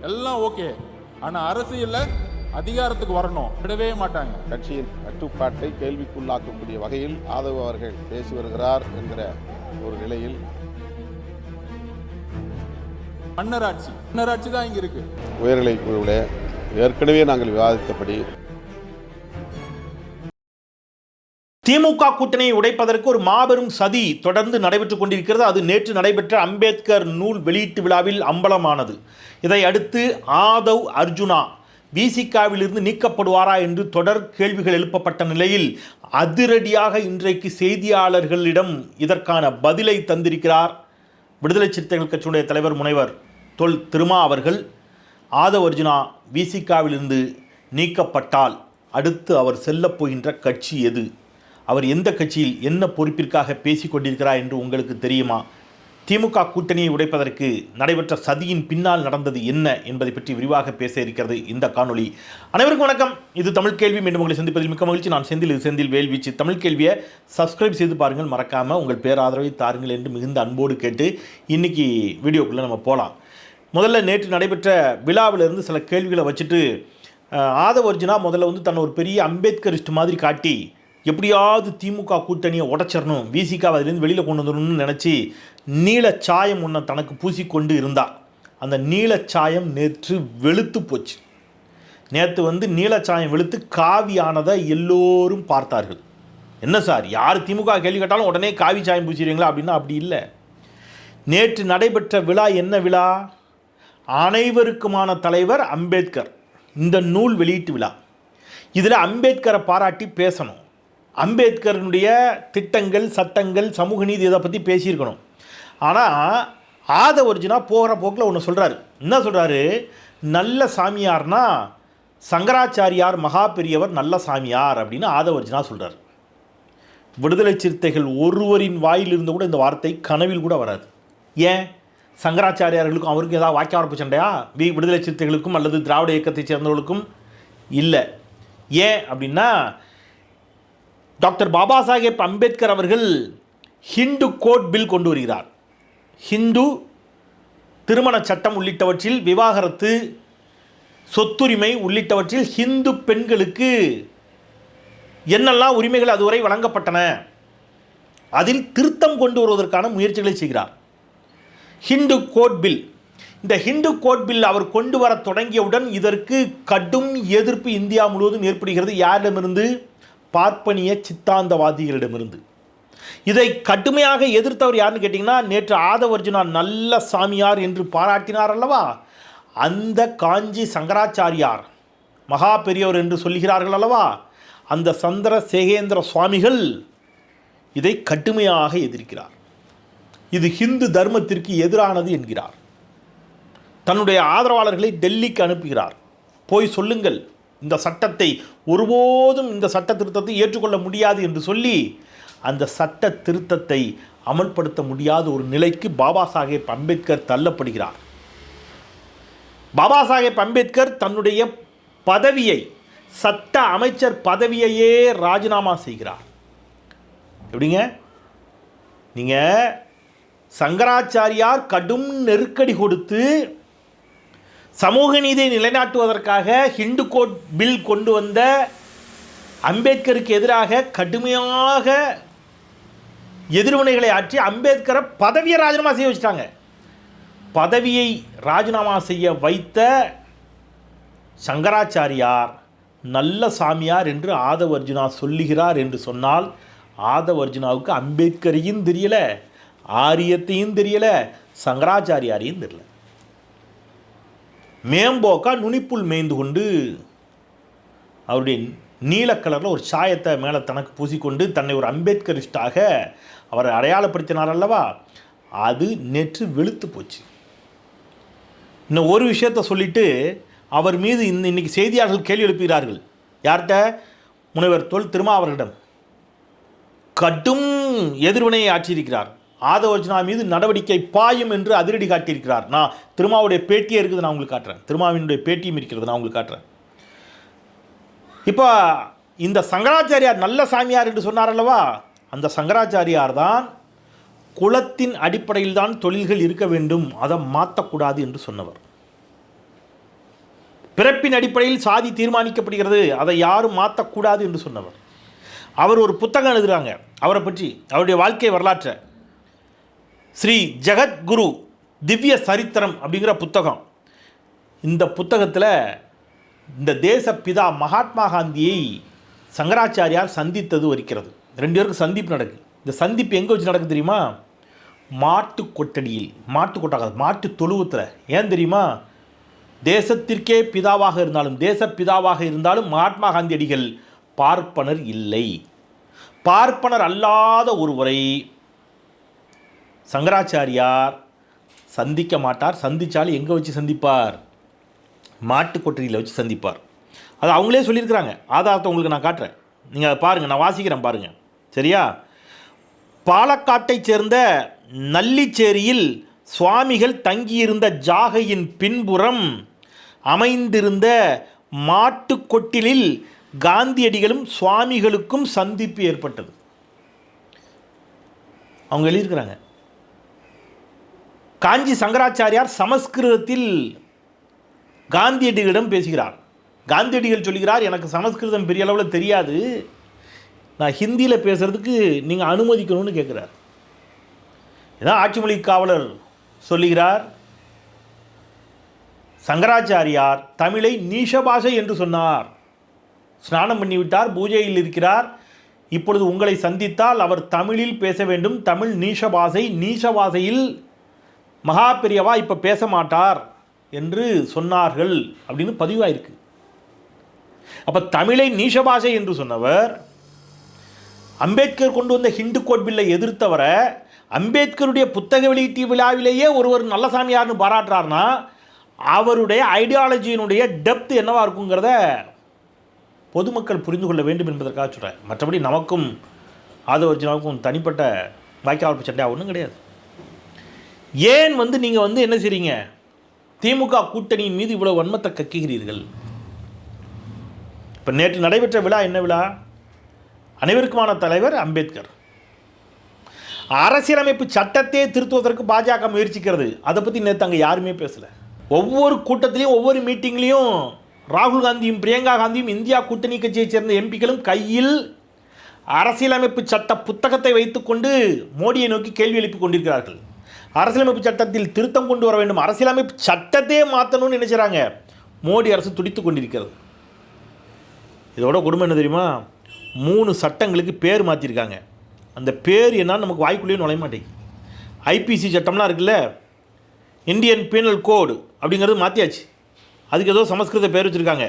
எல்லாம் ஓகே. ஆனால் அரசியலில் அதிகாரத்துக்கு வரணும் விடவே மாட்டாங்க. கட்சியின் கட்டுப்பாட்டை கேள்விக்குள்ளாக்கக்கூடிய வகையில் ஆதவ் அவர்கள் பேசி வருகிறார் என்கிற ஒரு நிலையில் மன்னராட்சி தான் இங்க இருக்கு. உயர்நிலை குழுவில் ஏற்கனவே நாங்கள் விவாதித்தபடி திமுக கூட்டணியை உடைப்பதற்கு ஒரு மாபெரும் சதி தொடர்ந்து நடைபெற்றுக் கொண்டிருக்கிறது. அது நேற்று நடைபெற்ற அம்பேத்கர் நூல் வெளியீட்டு விழாவில் அம்பலமானது. இதை அடுத்து ஆதவ் அர்ஜுனா விசிகாவிலிருந்து நீக்கப்படுவாரா என்று தொடர் கேள்விகள் எழுப்பப்பட்ட நிலையில் அதிரடியாக இன்றைக்கு செய்தியாளர்களிடம் இதற்கான பதிலை தந்திருக்கிறார் விடுதலை சிறுத்தைகள் கட்சியுடைய தலைவர் முனைவர் தொல் திருமா அவர்கள். ஆதவ் அர்ஜுனா விசிகாவிலிருந்து நீக்கப்பட்டால் அடுத்து அவர் செல்லப் போகின்ற கட்சி எது, அவர் எந்த கட்சியில் என்ன பொறுப்பிற்காக பேசிக் கொண்டிருக்கிறார் என்று உங்களுக்கு தெரியுமா? திமுக கூட்டணியை உடைப்பதற்கு நடைபெற்ற சதியின் பின்னால் நடந்தது என்ன என்பதை பற்றி விரிவாக பேச இருக்கிறது இந்த காணொலி. அனைவருக்கும் வணக்கம். இது தமிழ் கேள்வி. மீண்டும் உங்களை சந்திப்பதில் மிக்க மகிழ்ச்சி. நான் செந்தில் வேல்வீச்சு. தமிழ் கேள்வியை சப்ஸ்கிரைப் செய்து பாருங்கள், மறக்காமல் உங்கள் பேராதரவை தாருங்கள் என்று மிகுந்த அன்போடு கேட்டு இன்னைக்கு வீடியோக்குள்ளே நம்ம போகலாம். முதல்ல நேற்று நடைபெற்ற விழாவிலிருந்து சில கேள்விகளை வச்சுட்டு ஆதவ் அர்ஜுனா முதல்ல தன்னை ஒரு பெரிய அம்பேத்கரிஸ்ட் மாதிரி காட்டி எப்படியாவது திமுக கூட்டணியை உடைச்சிடணும், விசிகாவை அதிலேருந்து வெளியில் கொண்டு வந்துடணும்னு நினச்சி நீலச்சாயம் ஒன்றை தனக்கு பூசிக்கொண்டு இருந்தார். அந்த நீலச்சாயம் நேற்று வெளுத்து போச்சு. நேற்று நீலச்சாயம் வெளுத்து காவியானதை எல்லோரும் பார்த்தார்கள். என்ன சார், யார் திமுக கேள்வி கேட்டாலும் உடனே காவி சாயம் பூசிடுவீங்களா அப்படின்னா அப்படி இல்லை. நேற்று நடைபெற்ற விழா என்ன விழா? அனைவருக்குமான தலைவர் அம்பேத்கர் இந்த நூல் வெளியீட்டு விழா. இதில் அம்பேத்கரை பாராட்டி பேசணும், அம்பேத்கருடைய திட்டங்கள் சட்டங்கள் சமூக நீதி இதை பற்றி பேசியிருக்கணும். ஆனால் ஆதவ் அர்ஜுனா போகிற போக்கில் ஒன்று சொல்கிறாரு. என்ன சொல்கிறாரு? நல்ல சாமியார்னா சங்கராச்சாரியார் மகா பெரியவர் நல்ல சாமியார் அப்படின்னு ஆதவ் அர்ஜுனா சொல்கிறார். விடுதலை சிறுத்தைகள் ஒருவரின் வாயிலிருந்து கூட இந்த வார்த்தை கனவில் கூட வராது. ஏன்? சங்கராச்சாரியார்களுக்கும் அவருக்கும் ஏதாவது வாக்கிய வரப்பு சண்டையா? விடுதலை சிறுத்தைகளுக்கும் அல்லது திராவிட இயக்கத்தை சேர்ந்தவர்களுக்கும் இல்லை. ஏன் அப்படின்னா டாக்டர் பாபா சாஹேப் அம்பேத்கர் அவர்கள் ஹிந்து கோட் பில் கொண்டு வருகிறார். ஹிந்து திருமண சட்டம் உள்ளிட்டவற்றில், விவாகரத்து, சொத்துரிமை உள்ளிட்டவற்றில் ஹிந்து பெண்களுக்கு என்னெல்லாம் உரிமைகள் அதுவரை வழங்கப்பட்டன அதில் திருத்தம் கொண்டு வருவதற்கான முயற்சிகளை செய்கிறார். Hindu code bill. இந்த ஹிந்து கோட் பில் அவர் கொண்டு வர தொடங்கியவுடன் இதற்கு கடும் எதிர்ப்பு இந்தியா முழுவதும் ஏற்படுகிறது. யாரிடமிருந்து? பார்ப்பனிய சித்தாந்தவாதிகளிடமிருந்து. இதை கடுமையாக எதிர்த்தவர் யாருன்னு கேட்டிங்கன்னா, நேற்று ஆதவ் அர்ஜுனா நல்ல சாமியார் என்று பாராட்டினார் அல்லவா, அந்த காஞ்சி சங்கராச்சாரியார் மகா பெரியவர் என்று சொல்கிறார்கள் அல்லவா, அந்த சந்திரசேகேந்திர சுவாமிகள் இதை கடுமையாக எதிர்க்கிறார். இது ஹிந்து தர்மத்திற்கு எதிரானது என்கிறார். தன்னுடைய ஆதரவாளர்களை டெல்லிக்கு அனுப்புகிறார். போய் சொல்லுங்கள், இந்த சட்டத்தை ஒருபோதும் இந்த சட்ட திருத்தத்தை ஏற்றுக்கொள்ள முடியாது என்று சொல்லி அந்த சட்ட திருத்தத்தை அமல்படுத்த முடியாத ஒரு நிலைக்கு பாபா சாஹேப் அம்பேத்கர் தள்ளப்படுகிறார். பாபா சாஹேப் அம்பேத்கர் தன்னுடைய பதவியை, சட்ட அமைச்சர் பதவியையே ராஜினாமா செய்கிறார். எப்படிங்க? நீங்கள் சங்கராச்சாரியார் கடும் நெருக்கடி கொடுத்து சமூக நீதியை நிலைநாட்டுவதற்காக ஹிந்து கோட் பில் கொண்டு வந்த அம்பேத்கருக்கு எதிராக கடுமையாக எதிர்வினைகளை ஆற்றி அம்பேத்கரை பதவியை ராஜினாமா செய்ய வச்சுட்டாங்க. பதவியை ராஜினாமா செய்ய வைத்த சங்கராச்சாரியார் நல்ல சாமியார் என்று ஆதவ் அர்ஜுனா சொல்லுகிறார் என்று சொன்னால், ஆதவ் அர்ஜுனாவுக்கு அம்பேத்கரையும் தெரியல, ஆரியத்தையும் தெரியல, சங்கராச்சாரியாரையும் தெரியல. மேம்போக்கா நுனிப்புள் மேய்ந்து கொண்டு அவருடைய நீல கலரில் ஒரு சாயத்தை மேலே தனக்கு பூசிக்கொண்டு தன்னை ஒரு அம்பேத்கரிஸ்டாக அவரை அடையாளப்படுத்தினார் அல்லவா, அது நேற்று வெளுத்து போச்சு. இன்னும் ஒரு விஷயத்தை சொல்லிவிட்டு அவர் மீது இன்னைக்கு செய்தியாளர்கள் கேள்வி எழுப்புகிறார்கள். யார்கிட்ட? முனைவர் தொல் திருமா அவர்களிடம் கடும் எதிர்வினையை ஆற்றியிருக்கிறார். ஆதவ் அர்ஜுனா மீது நடவடிக்கை பாயும் என்று அதிரடி காட்டியிருக்கிறார். நான் திருமாவுடைய பேட்டியே இருக்குது, நான் உங்களுக்கு காட்டுறேன். திருமாவினுடைய பேட்டியும் இருக்கிறது, நான் உங்களுக்கு காட்டுறேன். இப்போ இந்த சங்கராச்சாரியார் நல்ல சாமியார் என்று சொன்னார் அல்லவா, அந்த சங்கராச்சாரியார் தான் குலத்தின் அடிப்படையில் தான் தொழில்கள் இருக்க வேண்டும், அதை மாற்றக்கூடாது என்று சொன்னவர். பிறப்பின் அடிப்படையில் சாதி தீர்மானிக்கப்படுகிறது, அதை யாரும் மாற்றக்கூடாது என்று சொன்னவர். அவர் ஒரு புத்தகம் எழுதுகிறாங்க அவரை பற்றி, அவருடைய வாழ்க்கை வரலாற்றை. ஸ்ரீ ஜெகத்குரு திவ்ய சரித்திரம் அப்படிங்கிற புத்தகம். இந்த புத்தகத்தில் இந்த தேசப்பிதா மகாத்மா காந்தியை சங்கராச்சாரியார் சந்தித்தது வருகிறது. 2 பேருக்கு சந்திப்பு நடக்குது. இந்த சந்திப்பு எங்கே வச்சு நடக்குது தெரியுமா? மாட்டு கொட்டடியில், மாட்டு தொழுவத்தில். ஏன் தெரியுமா? தேசத்திற்கே பிதாவாக இருந்தாலும், தேசப்பிதாவாக இருந்தாலும் மகாத்மா காந்தியடிகள் பார்ப்பனர் இல்லை. பார்ப்பனர் அல்லாத ஒருவரை சங்கராச்சாரியார் சந்திக்க மாட்டார். சந்தித்தாலும் எங்கே வச்சு சந்திப்பார்? மாட்டு கொட்டடியில் வச்சு சந்திப்பார். அது அவங்களே சொல்லியிருக்கிறாங்க. ஆதாரத்தை உங்களுக்கு நான் காட்டுறேன், நீங்கள் அதை பாருங்கள், நான் வாசிக்கிறேன் பாருங்கள், சரியா? பாலக்காட்டைச் சேர்ந்த நல்லிச்சேரியில் சுவாமிகள் தங்கியிருந்த ஜாகையின் பின்புறம் அமைந்திருந்த மாட்டுக்கொட்டிலில் காந்தியடிகளும் சுவாமிகளுக்கும் சந்திப்பு ஏற்பட்டது. அவங்க எழுதியிருக்கிறாங்க. காஞ்சி சங்கராச்சாரியார் சமஸ்கிருதத்தில் காந்தியடிகளிடம் பேசுகிறார். காந்தியடிகள் சொல்கிறார், எனக்கு சமஸ்கிருதம் பெரிய அளவில் தெரியாது, நான் ஹிந்தியில் பேசுகிறதுக்கு நீங்கள் அனுமதிக்கணும்னு கேட்குறார். இதான் ஆட்சி மொழி காவலர் சொல்லுகிறார், சங்கராச்சாரியார் தமிழை நீஷ பாஷை என்று சொன்னார். ஸ்நானம் பண்ணிவிட்டார், பூஜையில் இருக்கிறார். இப்பொழுது உங்களை சந்தித்தால் அவர் தமிழில் பேச வேண்டும், தமிழ் நீஷ பாஷை, நீஷ பாஷையில் மகா பெரியவா இப்போ பேச மாட்டார் என்று சொன்னார்கள் அப்படின்னு பதிவாயிருக்கு. அப்போ தமிழை நீஷ பாஷை என்று சொன்னவர், அம்பேத்கர் கொண்டு வந்த ஹிந்து கோட் பில்லை எதிர்த்தவரை அம்பேத்கருடைய புத்தக வெளியீட்டு விழாவிலேயே ஒருவர் நல்ல சாமியார்னு பாராட்டுறாருனா அவருடைய ஐடியாலஜியினுடைய டெப்த் என்னவா இருக்குங்கிறத பொதுமக்கள் புரிந்து கொள்ள வேண்டும் என்பதற்காக சொல்கிறேன். மற்றபடி நமக்கும் ஆதவர்ஜனாவுக்கும் தனிப்பட்ட வாய்க்கால் சண்டையாக ஒன்றும் கிடையாது. ஏன் நீங்கள் என்ன செய்றீங்க? திமுக கூட்டணியின் மீது இவ்வளவு வன்மத்தை கக்குகிறீர்கள். இப்போ நேற்று நடைபெற்ற விழா என்ன விழா? அனைவருக்குமான தலைவர் அம்பேத்கர். அரசியலமைப்பு சட்டத்தை திருத்துவதற்கு பாஜக முயற்சிக்கிறது. அதை பற்றி நேற்று அங்கே யாருமே பேசலை. ஒவ்வொரு கூட்டத்திலையும் ஒவ்வொரு மீட்டிங்லேயும் ராகுல் காந்தியும் பிரியங்கா காந்தியும் இந்தியா கூட்டணி கட்சியைச் சேர்ந்த எம்பிக்களும் கையில் அரசியலமைப்பு சட்ட புத்தகத்தை வைத்துக்கொண்டு மோடியை நோக்கி கேள்வி எழுப்பிக் கொண்டிருக்கிறார்கள். அரசியலமைப்பு சட்டத்தில் திருத்தம் கொண்டு வர வேண்டும், அரசியலமைப்பு சட்டத்தையே மாற்றணும்னு நினைச்சாங்க. மோடி அரசு துடித்து கொண்டிருக்கிறது. இதோட கொடுமை என்ன தெரியுமா? 3 சட்டங்களுக்கு பேர் மாற்றிருக்காங்க. அந்த பேர் என்னன்னு நமக்கு வாய்க்குள்ளேயே நுழைய மாட்டேங்குது. ஐபிசி சட்டம்லாம் இருக்குல்ல, இந்தியன் பீனல் கோடு அப்படிங்கிறது மாற்றியாச்சு. அதுக்கு ஏதோ சமஸ்கிருத பேர் வச்சுருக்காங்க.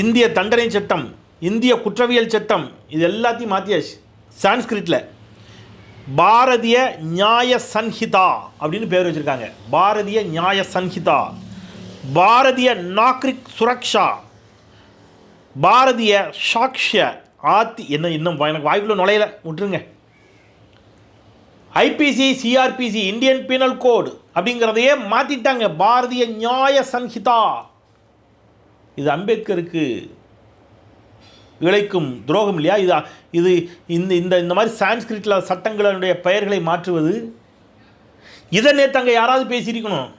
இந்திய தண்டனை சட்டம், இந்திய குற்றவியல் சட்டம், இது எல்லாத்தையும் மாற்றியாச்சு. சான்ஸ்கிரிட்டில் பாரதிய நியாய சன்ஹிதா அப்படின்னு பேர் வச்சுருக்காங்க. பாரதிய நியாய சன்ஹிதா, பாரதிய நாக்ரிக் சுரக்ஷா, பாரதிய சாக்ஷ்ய ஆத்தி, என்ன இன்னும் எனக்கு வாய்க்குள்ள நுழையில விட்டுருங்க. IPC, CrPC, Indian penal code அப்படிங்கிறதையே மாற்றிட்டாங்க. பாரதிய நியாய சன்ஹிதா. இது அம்பேத்கருக்கு இழைக்கும் துரோகம் இல்லையா? இது இந்த இந்த இந்த மாதிரி சான்ஸ்கிரிட்டில் சட்டங்களுடைய பெயர்களை மாற்றுவது, இதை நேற்று அங்கே யாராவது பேசியிருக்கணும்.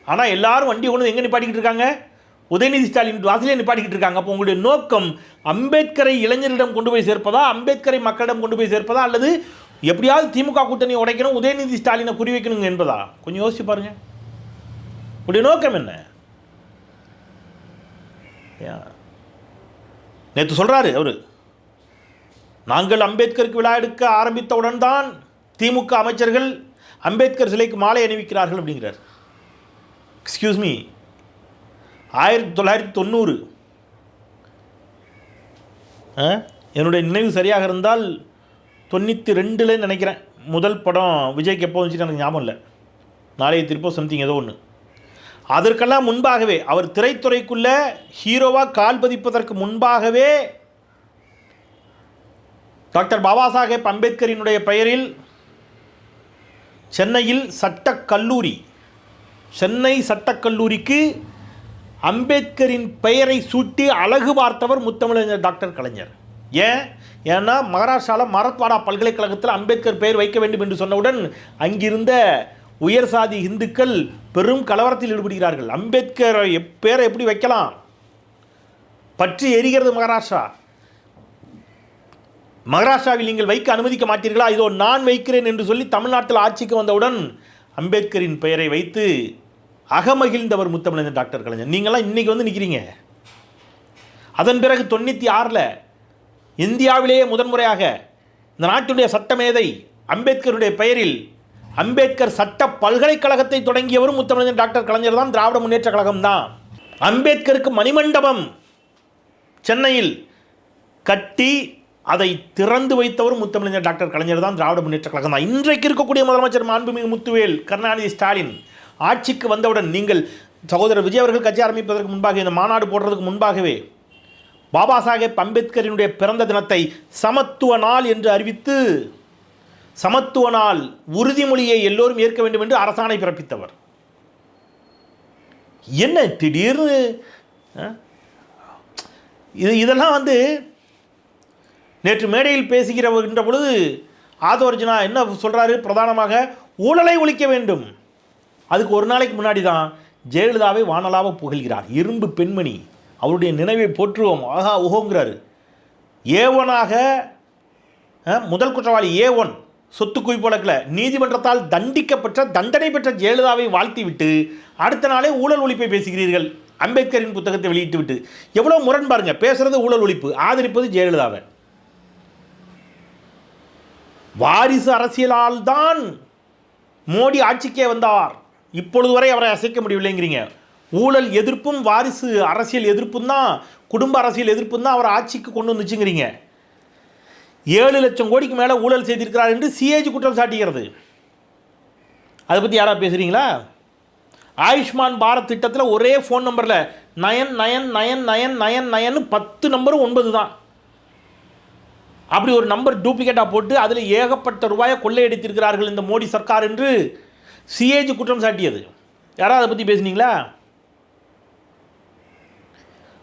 ஆனால் எல்லாரும் வண்டி கொண்டு எங்கே நிப்பாட்டிக்கிட்டு இருக்காங்க? உதயநிதி ஸ்டாலின் வாசலே நிப்பாட்டிக்கிட்டு இருக்காங்க. அப்போ உங்களுடைய நோக்கம் அம்பேத்கரை இளைஞரிடம் கொண்டு போய் சேர்ப்பதா, அம்பேத்கரை மக்களிடம் கொண்டு போய் சேர்ப்பதா, அல்லது எப்படியாவது திமுக கூட்டணி உடைக்கணும், உதயநிதி ஸ்டாலினை குறி வைக்கணுங்க என்பதா? கொஞ்சம் யோசிச்சு பாருங்க. உங்களுடைய நோக்கம் என்ன? நேற்று சொல்கிறாரு அவர், நாங்கள் அம்பேத்கருக்கு விழா எடுக்க ஆரம்பித்தவுடன் தான் திமுக அமைச்சர்கள் அம்பேத்கர் சிலைக்கு மாலை அணிவிக்கிறார்கள் அப்படிங்கிறார். எக்ஸ்கியூஸ் மீ, 1990 என்னுடைய நினைவு சரியாக இருந்தால் 92 நினைக்கிறேன் முதல் படம் விஜய்க்கு எப்போ வந்துச்சுன்னு எனக்கு ஞாபகம் இல்லை. நாளைய திருப்போ சம்திங் ஏதோ ஒன்று. அதற்கெல்லாம் முன்பாகவே அவர் திரைத்துறைக்குள்ளே ஹீரோவாக கால் பதிப்பதற்கு முன்பாகவே டாக்டர் பாபா சாஹேப் அம்பேத்கரினுடைய பெயரில் சென்னையில் சட்டக்கல்லூரி, சென்னை சட்டக்கல்லூரிக்கு அம்பேத்கரின் பெயரை சூட்டி அழகு பார்த்தவர் முத்தமிழறிஞர் டாக்டர் கலைஞர். ஏன்னா மகாராஷ்டிராவில் மராத்வாடா பல்கலைக்கழகத்தில் அம்பேத்கர் பெயர் வைக்க வேண்டும் என்று சொன்னவுடன் அங்கிருந்த உயர் சாதி இந்துக்கள் பெரும் கலவரத்தில் ஈடுபடுகிறார்கள். அம்பேத்கர் பேரை எப்படி வைக்கலாம், பற்றி எரிகிறது மகாராஷ்டிரா. மகாராஷ்டிராவில் நீங்கள் வைக்க அனுமதிக்க மாட்டீர்களா? இதோ நான் வைக்கிறேன் என்று சொல்லி தமிழ்நாட்டில் ஆட்சிக்கு வந்தவுடன் அம்பேத்கரின் பெயரை வைத்து அகமகிழ்ந்தவர் முத்தமிழர் டாக்டர் கலைஞர். நீங்களாம் இன்னைக்கு வந்து நிற்கிறீங்க. அதன் பிறகு 96 இந்தியாவிலேயே முதன்முறையாக இந்த நாட்டுடைய சட்டமேதை அம்பேத்கருடைய பெயரில் அம்பேத்கர் சட்ட பல்கலைக்கழகத்தை தொடங்கியவரும் முத்தமிழர் டாக்டர் கலைஞர் தான், திராவிட முன்னேற்ற கழகம் தான். அம்பேத்கருக்கு மணிமண்டபம் சென்னையில் கட்டி அதை திறந்து வைத்தவரும் முத்தமிழர் டாக்டர் கலைஞர் தான், திராவிட முன்னேற்ற கழகம் தான். இன்றைக்கு இருக்கக்கூடிய முதலமைச்சர் மாண்புமிகு முத்துவேல் கருணாநிதி ஸ்டாலின் ஆட்சிக்கு வந்தவுடன் நீங்கள் சகோதரர் விஜய் அவர்கள் கட்சி ஆரம்பிப்பதற்கு முன்பாக, இந்த மாநாடு போடுறதுக்கு முன்பாகவே பாபா சாஹேப் அம்பேத்கரினுடைய பிறந்த தினத்தை சமத்துவ நாள் என்று அறிவித்து சமத்துவ நாள் உறுதிமொழியை எல்லோரும் ஏற்க வேண்டும் என்று அரசாணை பிறப்பித்தவர். என்ன திடீர்னு இதெல்லாம் வந்து நேற்று மேடையில் பேசுகின்ற பொழுது ஆதவர்ஜனா என்ன சொல்கிறாரு? பிரதானமாக ஊழலை ஒழிக்க வேண்டும். அதுக்கு ஒரு நாளைக்கு முன்னாடி தான் ஜெயலலிதாவை வானலாக புகழ்கிறார். இரும்பு பெண்மணி, அவருடைய நினைவை போற்றுவோம், ஆஹா உகோங்கிறாரு. ஏவனாக முதல் குற்றவாளி A1 சொத்து குவிப்பு வழக்கில் நீதிமன்றத்தால் தண்டனை பெற்ற ஜெயலலிதாவை வாழ்த்தி விட்டு அடுத்த நாளே ஊழல் ஒழிப்பை பேசுகிறீர்கள். அம்பேத்கரின் புத்தகத்தை வெளியிட்டு விட்டு எவ்வளோ முரண் பாருங்க. பேசுறது ஊழல் ஒழிப்பு, ஆதரிப்பது ஜெயலலிதாவை. வாரிசு அரசியலால் தான் மோடி ஆட்சிக்கே வந்தார், இப்பொழுது வரை அவரை அசைக்க முடியவில்லைங்கிறீங்க. ஊழல் எதிர்ப்பும் வாரிசு அரசியல் எதிர்ப்பும் தான், குடும்ப அரசியல் எதிர்ப்பும் தான் அவரை ஆட்சிக்கு கொண்டு வந்துச்சுங்கிறீங்க. 7 லட்சம் கோடிக்கு மேலே ஊழல் செய்திருக்கிறார் என்று CAG குற்றம் சாட்டுகிறது. அதை பற்றி யாராவது பேசுகிறீங்களா? ஆயுஷ்மான் பாரத் திட்டத்தில் ஒரே ஃபோன் நம்பரில் 999999 10 நம்பரும் 9 தான். அப்படி ஒரு நம்பர் டூப்ளிகேட்டாக போட்டு அதில் ஏகப்பட்ட ரூபாயை கொள்ளையடித்திருக்கிறார்கள் இந்த மோடி சர்க்கார் என்று CAG குற்றம் சாட்டியது. யாராவது அதை பற்றி பேசுனீங்களா?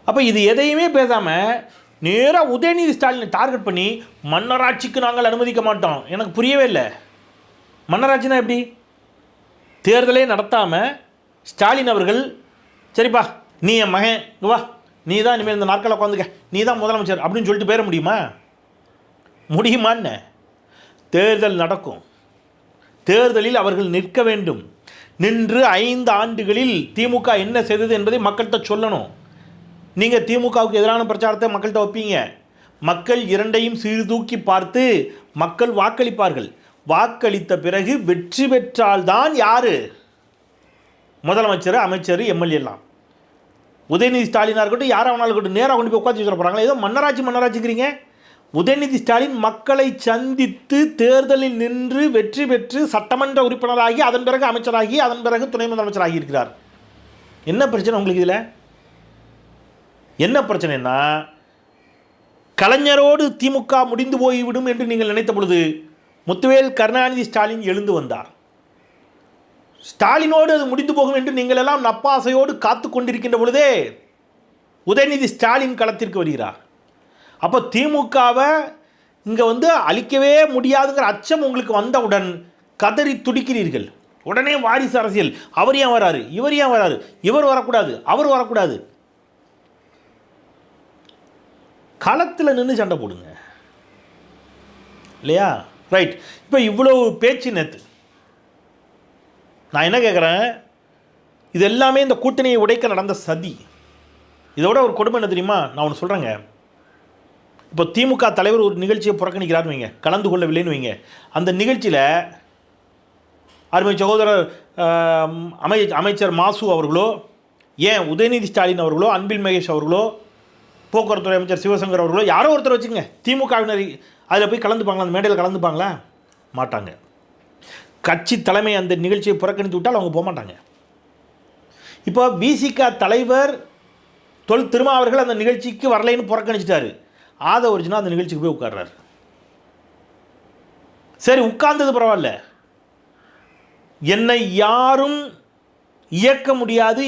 அப்போ இது எதையுமே பேசாமல் நேராக உதயநிதி ஸ்டாலினை டார்கெட் பண்ணி மன்னராட்சிக்கு நாங்கள் அனுமதிக்க மாட்டோம். எனக்கு புரியவே இல்லை. மன்னராட்சினா எப்படி? தேர்தலே நடத்தாமல் ஸ்டாலின் அவர்கள் சரிப்பா நீ என் மகன் இங்கே வா, நீ தான் இனிமேல் இந்த நாட்களில் உட்காந்துக்க, நீ தான் முதலமைச்சர் அப்படின்னு சொல்லிட்டு போயிட முடியுமா? முடியுமான்னு? தேர்தல் நடக்கும், தேர்தலில் அவர்கள் நிற்க வேண்டும். நின்று 5 ஆண்டுகளில் திமுக என்ன செய்தது என்பதை மக்கள்கிட்ட சொல்லணும். நீங்கள் திமுகவுக்கு எதிரான பிரச்சாரத்தை மக்கள்கிட்ட வைப்பீங்க. மக்கள் இரண்டையும் சீர்தூக்கி பார்த்து மக்கள் வாக்களிப்பார்கள். வாக்களித்த பிறகு வெற்றி பெற்றால்தான் யார் முதலமைச்சர், அமைச்சர், MLA எல்லாம். உதயநிதி ஸ்டாலினாக இருக்கட்டும், யாராக வேணாலும் இருக்கட்டும், நேராக கொண்டு போய் உட்காந்து சொல்ல போகிறாங்களா? ஏதோ மன்னராட்சிங்கிறீங்க. உதயநிதி ஸ்டாலின் மக்களை சந்தித்து தேர்தலில் நின்று வெற்றி பெற்று சட்டமன்ற உறுப்பினராகி அதன் பிறகு அமைச்சராகி அதன் பிறகு துணை முதலமைச்சராகி இருக்கிறார். என்ன பிரச்சனை உங்களுக்கு இதில்? என்ன பிரச்சனைன்னா, கலைஞரோடு திமுக முடிந்து போய்விடும் என்று நீங்கள் நினைத்த பொழுது முத்துவேல் கருணாநிதி ஸ்டாலின் எழுந்து வந்தார். ஸ்டாலினோடு அது முடிந்து போகும் என்று நீங்கள் எல்லாம் நப்பாசையோடு காத்து கொண்டிருக்கின்ற பொழுதே உதயநிதி ஸ்டாலின் களத்திற்கு வருகிறார். அப்போ திமுகவை இங்கே வந்து அழிக்கவே முடியாதுங்கிற அச்சம் உங்களுக்கு வந்தவுடன் கதறி துடிக்கிறீர்கள். உடனே வாரிசு அரசியல், அவர் ஏன் வராரு, இவர் ஏன் வராரு, இவர் வரக்கூடாது, அவர் வரக்கூடாது. களத்தில் நின்று சண்டை போடுங்க இல்லையா? ரைட். இப்போ இவ்வளோ பேச்சு நேற்று நான் என்ன கேட்குறேன், இது எல்லாமே இந்த கூட்டணியை உடைக்க நடந்த சதி. இதோட ஒரு கொடுமை என்ன தெரியுமா? நான் ஒன்று சொல்கிறேங்க. இப்போ திமுக தலைவர் ஒரு நிகழ்ச்சியை புறக்கணிக்கிறார்னு வைங்க, கலந்து கொள்ளவில்லைன்னு வைங்க. அந்த நிகழ்ச்சியில் அருமை சகோதரர் அமைச்சர் மாசு அவர்களோ, ஏன் உதயநிதி ஸ்டாலின் அவர்களோ, அன்பில் மகேஷ் அவர்களோ, போக்குவரத்துறை அமைச்சர் சிவசங்கர் அவர்களோ, யாரோ ஒருத்தர் வச்சுங்க, திமுகவினர் அதில் போய் கலந்துப்பாங்களா? அந்த மேடையில் கலந்துப்பாங்களா? மாட்டாங்க. கட்சி தலைமை அந்த நிகழ்ச்சியை புறக்கணித்து விட்டால் அவங்க போக மாட்டாங்க. இப்போ விசிக தலைவர் தொல் திருமாவர்கள் அந்த நிகழ்ச்சிக்கு வரலைன்னு புறக்கணிச்சிட்டாரு. ஆதவர்ஜனா அந்த நிகழ்ச்சிக்கு போய் உட்கார்றாரு. சரி, உட்கார்ந்தது பரவாயில்ல, என்னை யாரும் இயக்க முடியாது,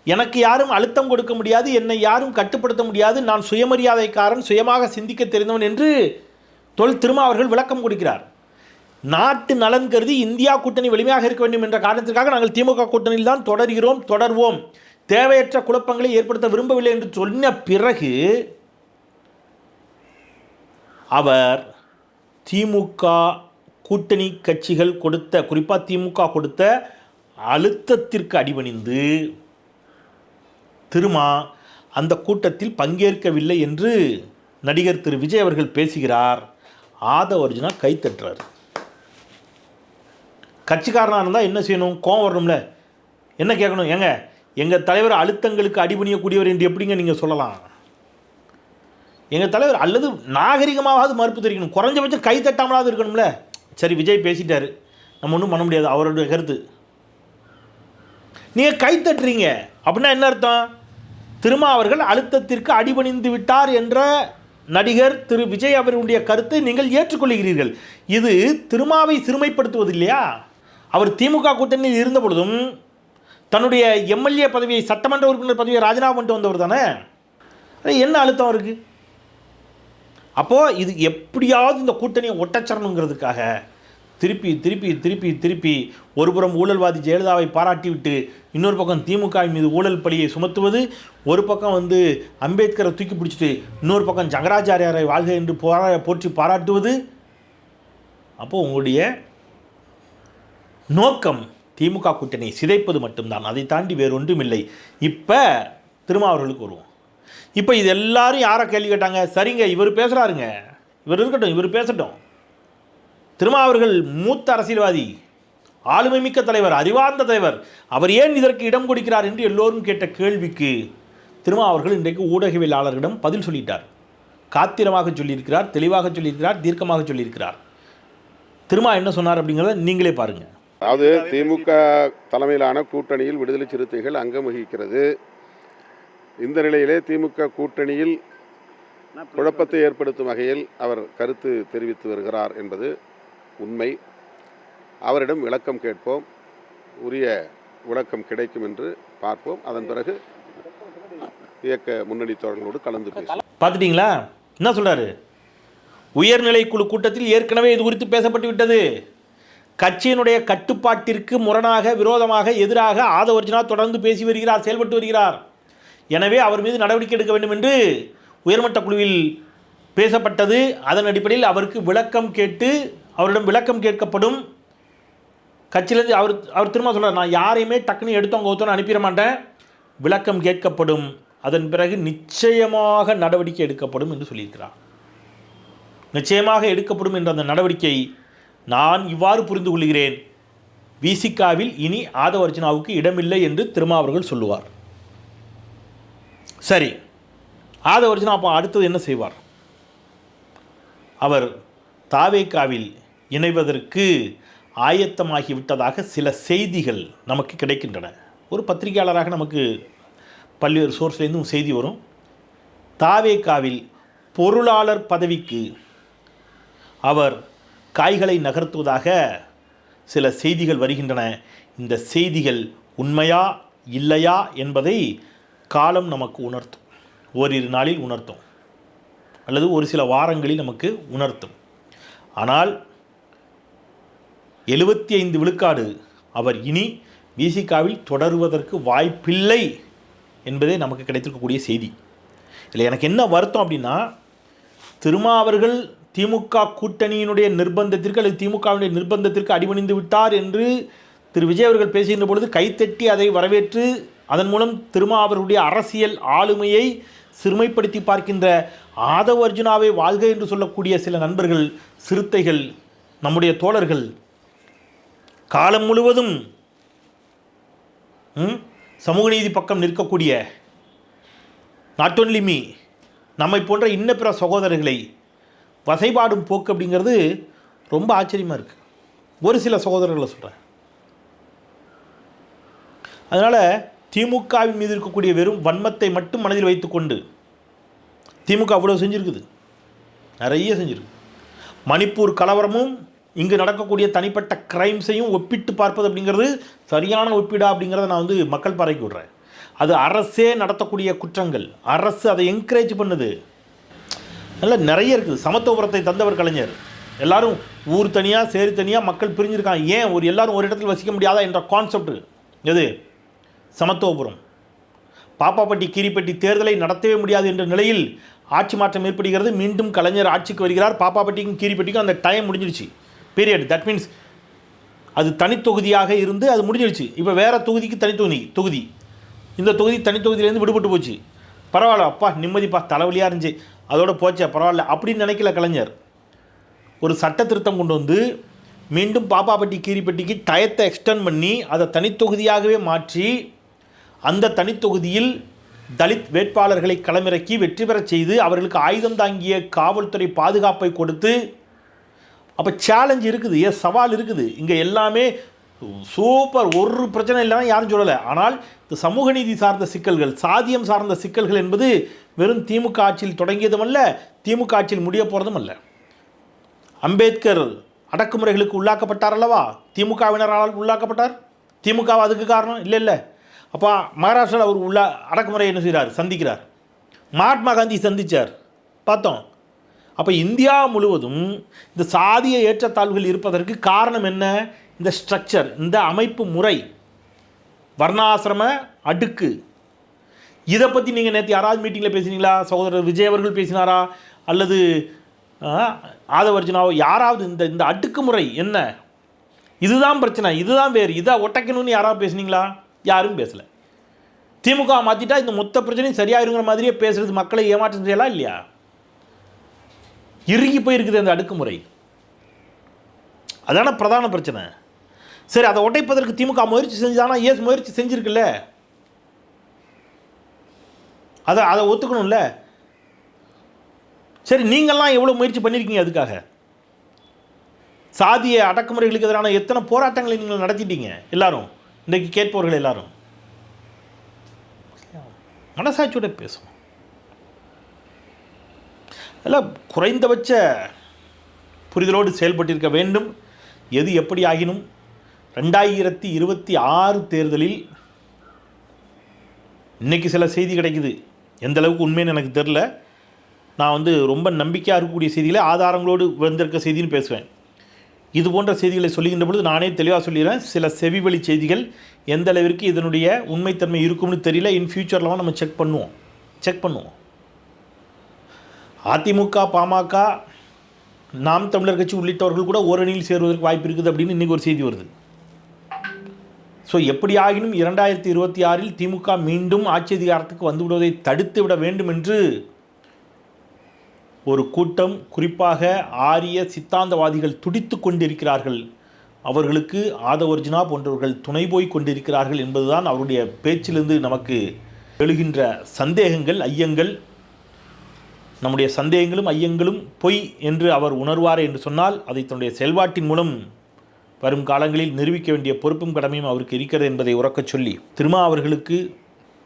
எனக்கு யாரும் அழுத்தம் கொடுக்க முடியாது, என்னை யாரும் கட்டுப்படுத்த முடியாது, நான் சுயமரியாதைக்காரன், சுயமாக சிந்திக்க தெரிந்தவன் என்று தொல் திருமாவர்கள் விளக்கம் கொடுக்கிறார். நாட்டு நலன் கருதி இந்தியா கூட்டணி வலிமையாக இருக்க வேண்டும் என்ற காரணத்திற்காக நாங்கள் திமுக கூட்டணியில் தான் தொடர்வோம். தேவையற்ற குழப்பங்களை ஏற்படுத்த விரும்பவில்லை என்று சொன்ன பிறகு அவர் திமுக கூட்டணி கட்சிகள் கொடுத்த, குறிப்பாக திமுக கொடுத்த அழுத்தத்திற்கு அடிபணிந்து திருமா அந்த கூட்டத்தில் பங்கேற்கவில்லை என்று நடிகர் திரு விஜய் அவர்கள் பேசுகிறார். ஆதவ் அர்ஜுனா கைத்தட்டுறார். கட்சிக்காரனாக இருந்தால் என்ன செய்யணும்? கோவம் வரணும்ல. என்ன கேட்கணும்? ஏங்க எங்கள் தலைவர் அழுத்தங்களுக்கு அடிபணியக்கூடியவர் என்று எப்படிங்க நீங்கள் சொல்லலாம்? எங்கள் தலைவர் அல்லது நாகரிகமாவது மறுப்பு தெரிவிக்கணும், குறைஞ்சபட்சம் கை தட்டாமலாவது இருக்கணும்ல. சரி, விஜய் பேசிட்டாரு, நம்ம ஒன்றும் பண்ண முடியாது, அவருடைய கருத்து. நீங்கள் கை தட்டுறீங்க அப்படின்னா என்ன அர்த்தம்? திருமா அவர்கள் அழுத்தத்திற்கு அடிபணிந்து விட்டார் என்ற நடிகர் திரு விஜய் அவருடைய கருத்தை நீங்கள் ஏற்றுக்கொள்கிறீர்கள். இது திருமாவை சிறுமைப்படுத்துவது இல்லையா? அவர் திமுக கூட்டணியில் இருந்த பொழுதும் தன்னுடைய எம்எல்ஏ பதவியை, சட்டமன்ற உறுப்பினர் பதவியை ராஜினாமா பண்ணிட்டு வந்தவர் தானே. என்ன அழுத்தம் இருக்கு? அப்போது இது எப்படியாவது இந்த கூட்டணியை ஒட்டச்சரணுங்கிறதுக்காக திருப்பி திருப்பி திருப்பி திருப்பி ஒரு புறம் ஊழல்வாதி ஜெயலலிதாவை பாராட்டிவிட்டு இன்னொரு பக்கம் திமுக மீது ஊழல் பழியை சுமத்துவது, ஒரு பக்கம் அம்பேத்கரை தூக்கி பிடிச்சிட்டு இன்னொரு பக்கம் சங்கராச்சாரியாரை வாழ்க என்று போற்றி பாராட்டுவது. அப்போது உங்களுடைய நோக்கம் திமுக கூட்டணி சிதைப்பது மட்டும்தான், அதை தாண்டி வேறு ஒன்றும் இல்லை. இப்போ திருமாவர்களுக்கு வருவோம். இப்போ இது எல்லாரும் யாரை கேள்வி கேட்டாங்க? சரிங்க, இவர் பேசுகிறாருங்க, இவர் இருக்கட்டும், இவர் பேசட்டும். திருமாவர்கள் மூத்த அரசியல்வாதி, ஆளுமை மிக்க தலைவர், அறிவார்ந்த தலைவர், அவர் ஏன் இதற்கு இடம் கொடுக்கிறார் என்று எல்லோரும் கேட்ட கேள்விக்கு திருமாவர்கள் இன்றைக்கு ஊடகவியலாளர்களிடம் பதில் சொல்லிட்டார். காத்திரமாக சொல்லியிருக்கிறார், தெளிவாக சொல்லியிருக்கிறார், தீர்க்கமாக சொல்லியிருக்கிறார். திருமா என்ன சொன்னார் அப்படிங்கிறத நீங்களே பாருங்கள். அதாவது திமுக தலைமையிலான கூட்டணியில் விடுதலை சிறுத்தைகள் அங்கம் வகிக்கிறது. இந்த நிலையிலே திமுக கூட்டணியில் குழப்பத்தை ஏற்படுத்தும் வகையில் அவர் கருத்து தெரிவித்து வருகிறார் என்பது உண்மை. அவரிடம் விளக்கம் கேட்போம், உரிய விளக்கம் கிடைக்கும் என்று பார்ப்போம். அதன் பிறகு இயக்க முன்னணி தோழர்களோடு கலந்து பேசுவோம். பார்த்துட்டீங்களா என்ன சொல்றாரு? உயர்நிலை குழு கூட்டத்தில் ஏற்கனவே இது குறித்து பேசப்பட்டு விட்டது. கட்சியினுடைய கட்டுப்பாட்டிற்கு முரணாக, விரோதமாக, எதிராக ஆதவ் அர்ஜுனா தொடர்ந்து பேசி வருகிறார், செயல்பட்டு வருகிறார். எனவே அவர் மீது நடவடிக்கை எடுக்க வேண்டும் என்று உயர்மட்ட குழுவில் பேசப்பட்டது. அதன் அடிப்படையில் அவருக்கு விளக்கம் கேட்டு அவரிடம் விளக்கம் கேட்கப்படும். கட்சியிலேருந்து அவர் திரும்ப சொல்கிறார், நான் யாரையுமே டக்குன்னு எடுத்தவங்க ஒருத்தவங்க அனுப்பிட மாட்டேன், விளக்கம் கேட்கப்படும், அதன் பிறகு நிச்சயமாக நடவடிக்கை எடுக்கப்படும் என்று சொல்லியிருக்கிறார். நிச்சயமாக எடுக்கப்படும் என்ற அந்த நடவடிக்கை நான் இவ்வாறு புரிந்து கொள்கிறேன். விசிகாவில் இனி ஆதவ் அர்ஜுனாவுக்கு இடமில்லை என்று திருமாவர்கள் சொல்லுவார். சரி, ஆதவ் அர்ஜுனா அப்போ அடுத்தது என்ன செய்வார்? அவர் தாவேகாவில் இணைவதற்கு ஆயத்தமாகிவிட்டதாக சில செய்திகள் நமக்கு கிடைக்கின்றன. ஒரு பத்திரிகையாளராக நமக்கு பல்வேறு சோர்ஸ்லேருந்தும் செய்தி வரும். தாவேகாவில் பொருளாளர் பதவிக்கு அவர் காய்களை நகர்த்துவதாக சில செய்திகள் வருகின்றன. இந்த செய்திகள் உண்மையா இல்லையா என்பதை காலம் நமக்கு உணர்த்தும். ஓரிரு நாளில் உணர்த்தும், அல்லது ஒரு சில வாரங்களில் நமக்கு உணர்த்தும். ஆனால் 75 விழுக்காடு அவர் இனி விசிகாவில் தொடருவதற்கு வாய்ப்பில்லை என்பதே நமக்கு கிடைத்திருக்கக்கூடிய செய்தி. இல்லை, எனக்கு என்ன வருத்தம் அப்படின்னா, திருமாவர்கள் திமுக கூட்டணியினுடைய நிர்பந்தத்திற்கு அல்லது திமுகவினுடைய நிர்பந்தத்திற்கு அடிபணிந்து விட்டார் என்று திரு விஜய் அவர்கள் பேசுகின்ற பொழுது கைத்தட்டி அதை வரவேற்று அதன் மூலம் திருமாவர்களுடைய அரசியல் ஆளுமையை சிறுமைப்படுத்தி பார்க்கின்ற ஆதவ் அர்ஜுனாவை வாழ்க என்று சொல்லக்கூடிய சில நண்பர்கள், சிறுத்தைகள், நம்முடைய தோழர்கள் காலம் முழுவதும் சமூக நீதி பக்கம் நிற்கக்கூடிய நாட் ஒன்லி மீ, நம்மை போன்ற இன்ன பிற சகோதரர்களை வசைபாடும் போக்கு அப்படிங்கிறது ரொம்ப ஆச்சரியமாக இருக்குது. ஒரு சில சகோதரர்களை சொல்கிறேன். அதனால் திமுகவின் மீது இருக்கக்கூடிய வெறும் வன்மத்தை மட்டும் மனதில் வைத்துக்கொண்டு, திமுக அவ்வளோ செஞ்சுருக்குது, நிறைய செஞ்சுருக்கு. மணிப்பூர் கலவரமும் இங்கு நடக்கக்கூடிய தனிப்பட்ட கிரைம்ஸையும் ஒப்பிட்டு பார்ப்பது அப்படிங்கிறது சரியான ஒப்பீடா அப்படிங்கிறத நான் மக்கள் பாறைக்கு விடுறேன். அது அரசே நடத்தக்கூடிய குற்றங்கள், அரசு அதை என்கரேஜ் பண்ணுது. அதனால் நிறைய இருக்குது. சமத்துவபுரத்தை தந்தவர் கலைஞர். எல்லாரும் ஊர் தனியாக சேரி தனியாக மக்கள் பிரிஞ்சிருக்காங்க, ஏன் எல்லாரும் ஒரு இடத்துல வசிக்க முடியாதா என்ற கான்செப்ட் எது? சமத்துவபுரம். பாப்பாப்பட்டி கீரிப்பட்டி தேர்தலை நடத்தவே முடியாது என்ற நிலையில் ஆட்சி மாற்றம் ஏற்படுகிறது. மீண்டும் கலைஞர் ஆட்சிக்கு வருகிறார். பாப்பாப்பட்டிக்கும் கீரிப்பட்டிக்கும் அந்த டைம் முடிஞ்சிடுச்சு, பீரியட். தட் மீன்ஸ் அது தனித்தொகுதியாக இருந்து அது முடிஞ்சிடுச்சு. இப்போ வேறு தொகுதிக்கு தொகுதி இந்த தொகுதி தனித்தொகுதியிலேருந்து விடுபட்டு போச்சு. பரவாயில்ல, அப்பா நிம்மதிப்பா, தலைவலியாக இருந்துச்சு, அதோட போச்சே, பரவாயில்ல அப்படின்னு நினைக்கல கலைஞர். ஒரு சட்ட திருத்தம் கொண்டு வந்து மீண்டும் பாப்பாப்பட்டி கீரிப்பட்டிக்கு டயத்தை எக்ஸ்டெண்ட் பண்ணி அதை தனித்தொகுதியாகவே மாற்றி அந்த தனித்தொகுதியில் தலித் வேட்பாளர்களை களமிறக்கி வெற்றி பெறச் செய்து அவர்களுக்கு ஆயுதம் தாங்கிய காவல்துறை பாதுகாப்பை கொடுத்து, அப்போ சேலஞ்ச் இருக்குது, சவால் இருக்குது. இங்கே எல்லாமே சூப்பர், ஒரு பிரச்சனை இல்லைன்னா யாரும் சொல்லலை. ஆனால் இந்த சமூக நீதி சார்ந்த சிக்கல்கள், சாதியம் சார்ந்த சிக்கல்கள் என்பது வெறும் திமுக ஆட்சியில் தொடங்கியதும் அல்ல, திமுக ஆட்சியில் முடிய போகிறதும் அல்ல. அம்பேத்கர் அடக்குமுறைகளுக்கு உள்ளாக்கப்பட்டார் அல்லவா, திமுகவினரால் உள்ளாக்கப்பட்டார். திமுக அதுக்கு காரணம் இல்லை. அப்போ மகாராஷ்டிராவில் அவர் அடக்குமுறை என்ன செய்கிறார், சந்திக்கிறார். மகாத்மா காந்தி சந்தித்தார், பார்த்தோம். அப்போ இந்தியா முழுவதும் இந்த சாதிய ஏற்றத்தாழ்வுகள் இருப்பதற்கு காரணம் என்ன? இந்த ஸ்ட்ரக்சர், இந்த அமைப்பு முறை, வர்ணாசிரம அடுக்கு. இதை பற்றி நீங்கள் நேற்று யாராவது மீட்டிங்கில் பேசினீங்களா? சகோதரர் விஜய் அவர்கள் பேசினாரா? அல்லது ஆதவர்ஜுனாவோ யாராவது இந்த அடுக்குமுறை என்ன, இதுதான் பிரச்சனை, இதுதான் வேறு, இதை ஒட்டைக்கணும்னு யாராவது பேசுனீங்களா? யாரும் பேசலை. திமுக மாற்றிட்டா இந்த மொத்த பிரச்சனையும் சரியாயிருங்கிற மாதிரியே பேசுறது மக்களை ஏமாற்றம் செய்யலாம் இல்லையா? இறுகி போயிருக்குது அந்த அடுக்குமுறை, அதான பிரதான பிரச்சனை. சரி, அதை ஒட்டைப்பதற்கு திமுக முயற்சி செஞ்சுதானா? முயற்சி செஞ்சுருக்குல்ல, அதை ஒத்துக்கணும்ல. சரி, நீங்கள்லாம் எவ்வளோ முயற்சி பண்ணியிருக்கீங்க அதுக்காக? சாதிய அடக்குமுறைகளுக்கு எதிரான எத்தனை போராட்டங்களை நீங்கள் நடத்திட்டீங்க எல்லாரும், இன்றைக்கு கேட்பவர்கள் எல்லாரும். மனசாட்சியோட பேசும். எல்லாம் குறைந்தபட்ச புரிதலோடு செயல்பட்டிருக்க வேண்டும். எது எப்படி ஆகினும் 2026 தேர்தலில் இன்றைக்கி சில செய்தி கிடைக்குது, எந்த அளவுக்கு உண்மைன்னு எனக்கு தெரில. நான் ரொம்ப நம்பிக்கையாக இருக்கக்கூடிய செய்திகளை ஆதாரங்களோடு வந்திருக்க செய்தின்னு பேசுவேன். இது போன்ற செய்திகளை சொல்லுகின்ற பொழுது நானே தெளிவாக சொல்லிடுறேன், சில செவிவழி செய்திகள் எந்த அளவிற்கு இதனுடைய உண்மைத்தன்மை இருக்கும்னு தெரியல. இன் ஃபியூச்சரில் நம்ம செக் பண்ணுவோம். அதிமுக, பாமக, நாம் தமிழர் கட்சி உள்ளிட்டவர்கள் கூட ஓரணியில் சேருவதற்கு வாய்ப்பு இருக்குது அப்படின்னு இன்றைக்கி ஒரு செய்தி வருது. ஸோ எப்படி ஆகினும் 2026 திமுக மீண்டும் ஆட்சி அதிகாரத்துக்கு வந்துவிடுவதை தடுத்து விட வேண்டும் என்று ஒரு கூட்டம், குறிப்பாக ஆரிய சித்தாந்தவாதிகள் துடித்து கொண்டிருக்கிறார்கள். அவர்களுக்கு ஆதவர்ஜுனா போன்றவர்கள் துணை போய் கொண்டிருக்கிறார்கள் என்பதுதான் அவருடைய பேச்சிலிருந்து நமக்கு எழுகின்ற சந்தேகங்கள், ஐயங்கள். நம்முடைய சந்தேகங்களும் ஐயங்களும் பொய் என்று அவர் உணர்வார் என்று சொன்னால் அதை தன்னுடைய செயல்பாட்டின் மூலம் வரும் காலங்களில் நிரூபிக்க வேண்டிய பொறுப்பும் கடமையும் அவருக்கு இருக்கிறது என்பதை உறக்கச் சொல்லி, திருமா அவர்களுக்கு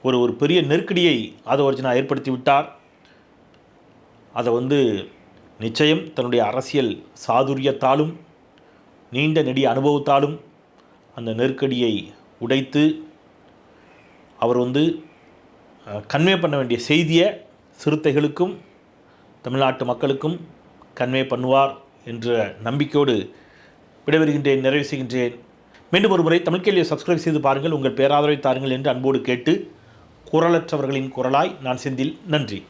ஒரு பெரிய நெருக்கடியை ஆதவர்ஜுனா ஏற்படுத்தி விட்டார். அதை நிச்சயம் தன்னுடைய அரசியல் சாதுரியத்தாலும் நீண்ட நெடிய அனுபவத்தாலும் அந்த நெருக்கடியை உடைத்து அவர் கன்வே பண்ண வேண்டிய செய்தியை சிறுத்தைகளுக்கும் தமிழ்நாட்டு மக்களுக்கும் கன்வே பண்ணுவார் என்ற நம்பிக்கையோடு விடைபெறுகின்றேன், நிறைவு செய்கின்றேன். மீண்டும் ஒரு முறை தமிழ் கேள்வியை சப்ஸ்கிரைப் செய்து பாருங்கள், உங்கள் பேராதரவை தாருங்கள் என்று அன்போடு கேட்டு, குரலற்றவர்களின் குரலாய் நான் செந்தில். நன்றி.